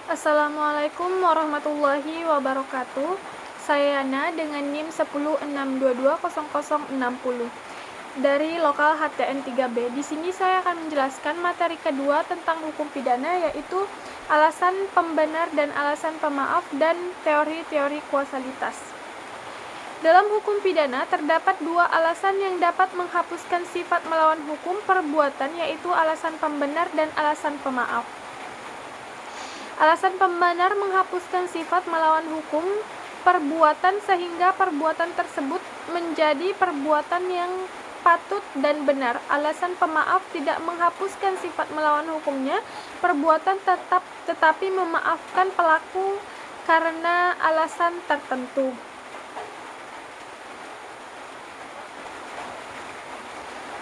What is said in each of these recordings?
Assalamualaikum warahmatullahi wabarakatuh. Saya Yana dengan NIM 1062220060 dari lokal HTN 3B. Di sini saya akan menjelaskan materi kedua tentang hukum pidana, yaitu alasan pembenar dan alasan pemaaf dan teori-teori kausalitas. Dalam hukum pidana terdapat dua alasan yang dapat menghapuskan sifat melawan hukum perbuatan, yaitu alasan pembenar dan alasan pemaaf. Alasan pembenar menghapuskan sifat melawan hukum perbuatan sehingga perbuatan tersebut menjadi perbuatan yang patut dan benar. Alasan pemaaf tidak menghapuskan sifat melawan hukumnya perbuatan tetapi memaafkan pelaku karena alasan tertentu.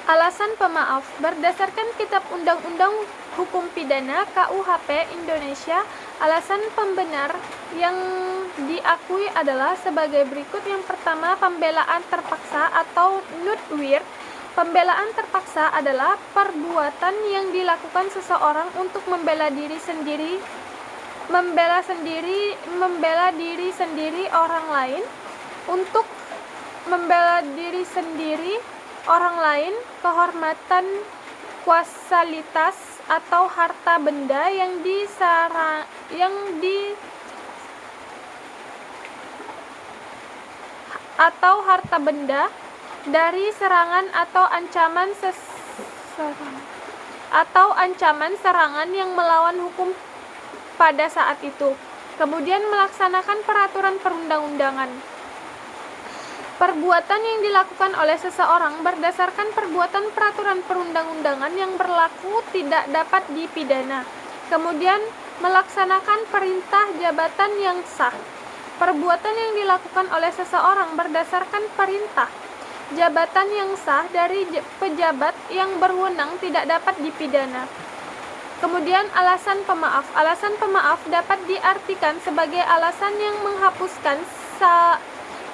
Alasan pemaaf berdasarkan Kitab Undang-Undang Hukum Pidana KUHP Indonesia, alasan pembenar yang diakui adalah sebagai berikut. Yang pertama, pembelaan terpaksa atau nudwir. Pembelaan terpaksa adalah perbuatan yang dilakukan seseorang untuk membela diri sendiri, orang lain, untuk membela diri sendiri orang lain, kehormatan, kausalitas atau harta benda dari serangan atau ancaman serangan yang melawan hukum pada saat itu. Kemudian melaksanakan peraturan perundang-undangan. Perbuatan yang dilakukan oleh seseorang berdasarkan perbuatan peraturan perundang-undangan yang berlaku tidak dapat dipidana. Kemudian melaksanakan perintah jabatan yang sah. Perbuatan yang dilakukan oleh seseorang berdasarkan perintah jabatan yang sah dari pejabat yang berwenang tidak dapat dipidana. Kemudian alasan pemaaf. Alasan pemaaf dapat diartikan sebagai alasan yang menghapuskan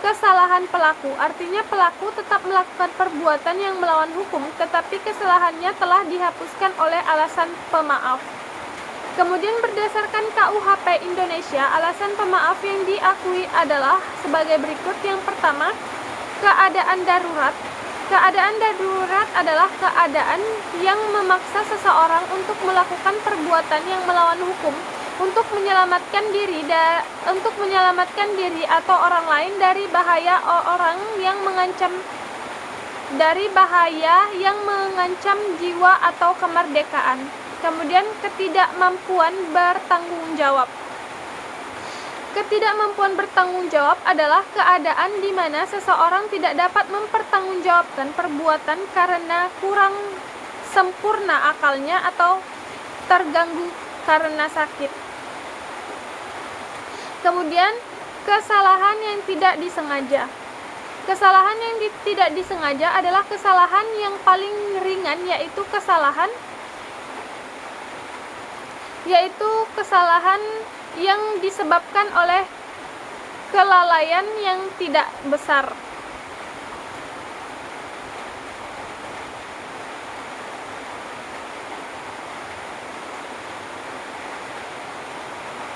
kesalahan pelaku. Artinya pelaku tetap melakukan perbuatan yang melawan hukum, tetapi kesalahannya telah dihapuskan oleh alasan pemaaf. Kemudian berdasarkan KUHP Indonesia, alasan pemaaf yang diakui adalah sebagai berikut. Yang pertama, keadaan darurat. Keadaan darurat adalah keadaan yang memaksa seseorang untuk melakukan perbuatan yang melawan hukum untuk menyelamatkan diri atau orang lain dari bahaya yang mengancam jiwa atau kemerdekaan. Kemudian ketidakmampuan bertanggung jawab. Ketidakmampuan bertanggung jawab adalah keadaan di mana seseorang tidak dapat mempertanggungjawabkan perbuatan karena kurang sempurna akalnya atau terganggu karena sakit. Kemudian kesalahan yang tidak disengaja. Kesalahan yang tidak disengaja adalah kesalahan yang paling ringan, yaitu kesalahan yang disebabkan oleh kelalaian yang tidak besar.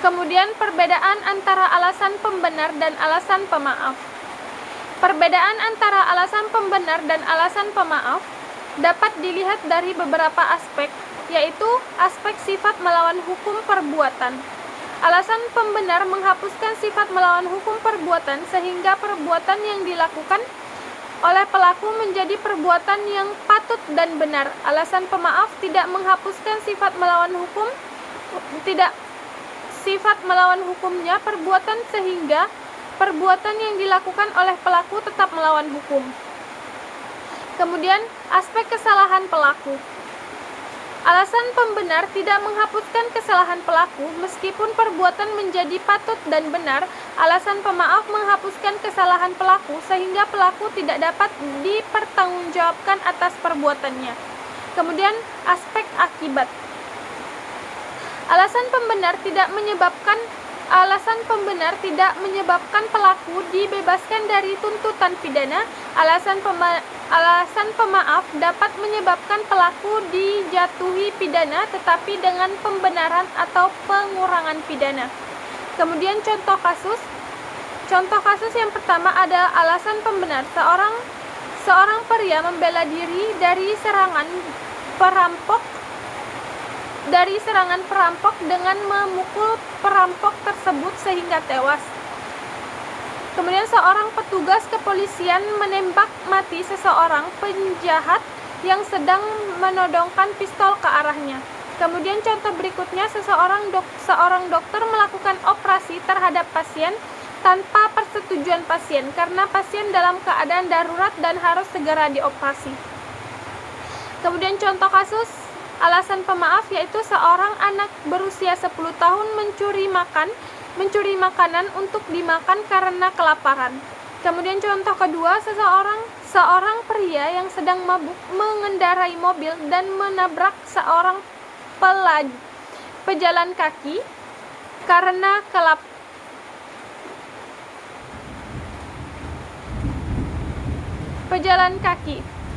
Kemudian perbedaan antara alasan pembenar dan alasan pemaaf. Perbedaan antara alasan pembenar dan alasan pemaaf dapat dilihat dari beberapa aspek, yaitu aspek sifat melawan hukum perbuatan. Alasan pembenar menghapuskan sifat melawan hukum perbuatan sehingga perbuatan yang dilakukan oleh pelaku menjadi perbuatan yang patut dan benar. Alasan pemaaf tidak menghapuskan sifat melawan hukumnya perbuatan sehingga perbuatan yang dilakukan oleh pelaku tetap melawan hukum. Kemudian aspek kesalahan pelaku. Alasan pembenar tidak menghapuskan kesalahan pelaku meskipun perbuatan menjadi patut dan benar. Alasan pemaaf menghapuskan kesalahan pelaku sehingga pelaku tidak dapat dipertanggungjawabkan atas perbuatannya. Kemudian aspek akibat. Alasan pembenar tidak menyebabkan Alasan pembenar tidak menyebabkan pelaku dibebaskan dari tuntutan pidana. Alasan pemaaf dapat menyebabkan pelaku dijatuhi pidana tetapi dengan pembenaran atau pengurangan pidana. Kemudian contoh kasus. Contoh kasus yang pertama adalah alasan pembenar. Seorang pria membela diri dari serangan perampok dengan memukul perampok tersebut sehingga tewas. Kemudian seorang petugas kepolisian menembak mati seseorang penjahat yang sedang menodongkan pistol ke arahnya. Kemudian contoh berikutnya, seorang dokter melakukan operasi terhadap pasien tanpa persetujuan pasien karena pasien dalam keadaan darurat dan harus segera dioperasi. Kemudian contoh kasus alasan pemaaf yaitu seorang anak berusia 10 tahun mencuri makanan untuk dimakan karena kelaparan. Kemudian contoh kedua, seorang pria yang sedang mabuk mengendarai mobil dan menabrak seorang pejalan kaki karena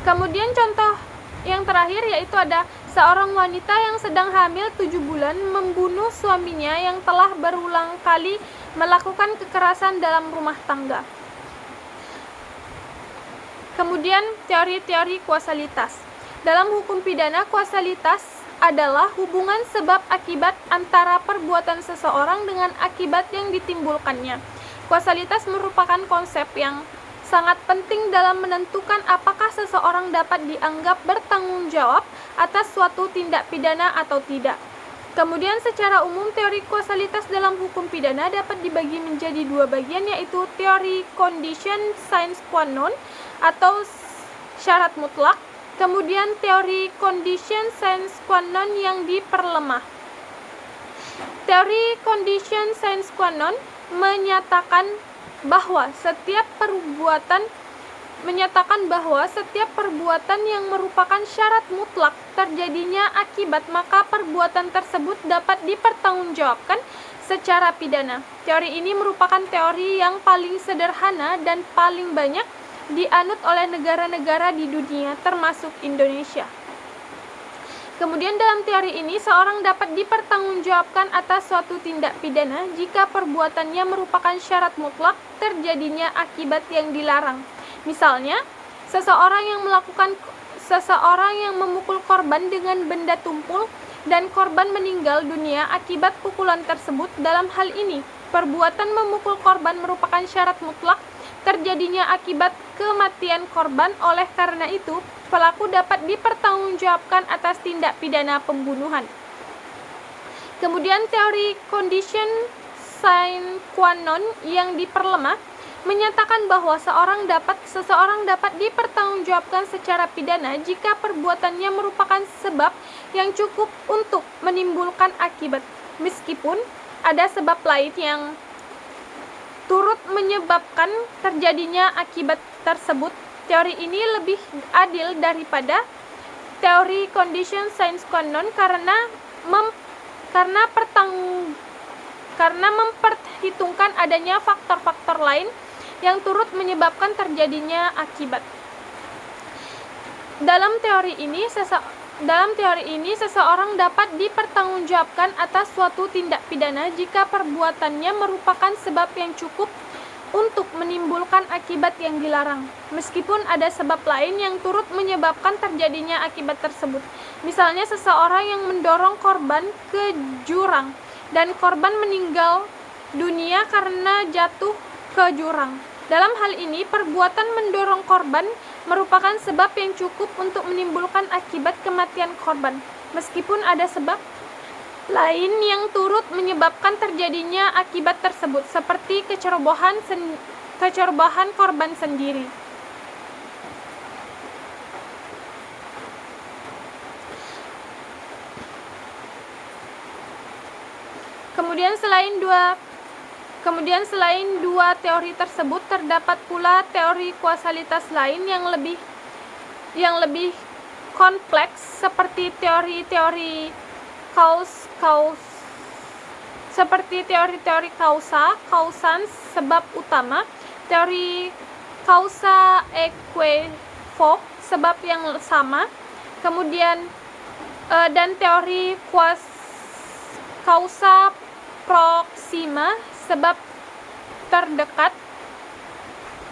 Kemudian contoh yang terakhir yaitu ada seorang wanita yang sedang hamil 7 bulan membunuh suaminya yang telah berulang kali melakukan kekerasan dalam rumah tangga. Kemudian teori-teori kausalitas. Dalam hukum pidana, kausalitas adalah hubungan sebab akibat antara perbuatan seseorang dengan akibat yang ditimbulkannya. Kausalitas merupakan konsep yang sangat penting dalam menentukan apakah seseorang dapat dianggap bertanggung jawab atas suatu tindak pidana atau tidak. Kemudian secara umum teori kausalitas dalam hukum pidana dapat dibagi menjadi dua bagian, yaitu teori condition sine qua non atau syarat mutlak, kemudian teori condition sine qua non yang diperlemah. Teori condition sine qua non menyatakan bahwa setiap perbuatan yang merupakan syarat mutlak terjadinya akibat, maka perbuatan tersebut dapat dipertanggungjawabkan secara pidana. Teori ini merupakan teori yang paling sederhana dan paling banyak dianut oleh negara-negara di dunia, termasuk Indonesia. Kemudian dalam teori ini, seorang dapat dipertanggungjawabkan atas suatu tindak pidana jika perbuatannya merupakan syarat mutlak terjadinya akibat yang dilarang. Misalnya, seseorang yang memukul korban dengan benda tumpul dan korban meninggal dunia akibat pukulan tersebut. Dalam hal ini, perbuatan memukul korban merupakan syarat mutlak terjadinya akibat kematian korban. Oleh karena itu, pelaku dapat dipertanggungjawabkan atas tindak pidana pembunuhan. Kemudian teori condition sine qua non yang diperlemah menyatakan bahwa seseorang dapat dipertanggungjawabkan secara pidana jika perbuatannya merupakan sebab yang cukup untuk menimbulkan akibat, meskipun ada sebab lain yang turut menyebabkan terjadinya akibat tersebut. Teori ini lebih adil daripada teori condition sine qua non karena memperhitungkan adanya faktor-faktor lain yang turut menyebabkan terjadinya akibat. Dalam teori ini, seseorang dapat dipertanggungjawabkan atas suatu tindak pidana jika perbuatannya merupakan sebab yang cukup untuk menimbulkan akibat yang dilarang, meskipun ada sebab lain yang turut menyebabkan terjadinya akibat tersebut. Misalnya, seseorang yang mendorong korban ke jurang dan korban meninggal dunia karena jatuh ke jurang. Dalam hal ini, perbuatan mendorong korban merupakan sebab yang cukup untuk menimbulkan akibat kematian korban, meskipun ada sebab lain yang turut menyebabkan terjadinya akibat tersebut, seperti kecerobohan korban sendiri. Kemudian selain dua teori tersebut, terdapat pula teori kausalitas lain yang lebih kompleks, seperti teori seperti teori-teori kausan sebab utama, teori causa equivoque sebab yang sama, kemudian dan teori causa proxima sebab terdekat.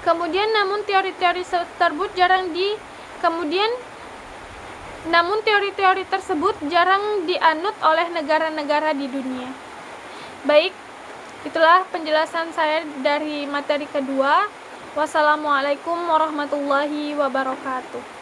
Kemudian namun teori-teori tersebut jarang dianut oleh negara-negara di dunia. Baik, itulah penjelasan saya dari materi kedua. Wassalamualaikum warahmatullahi wabarakatuh.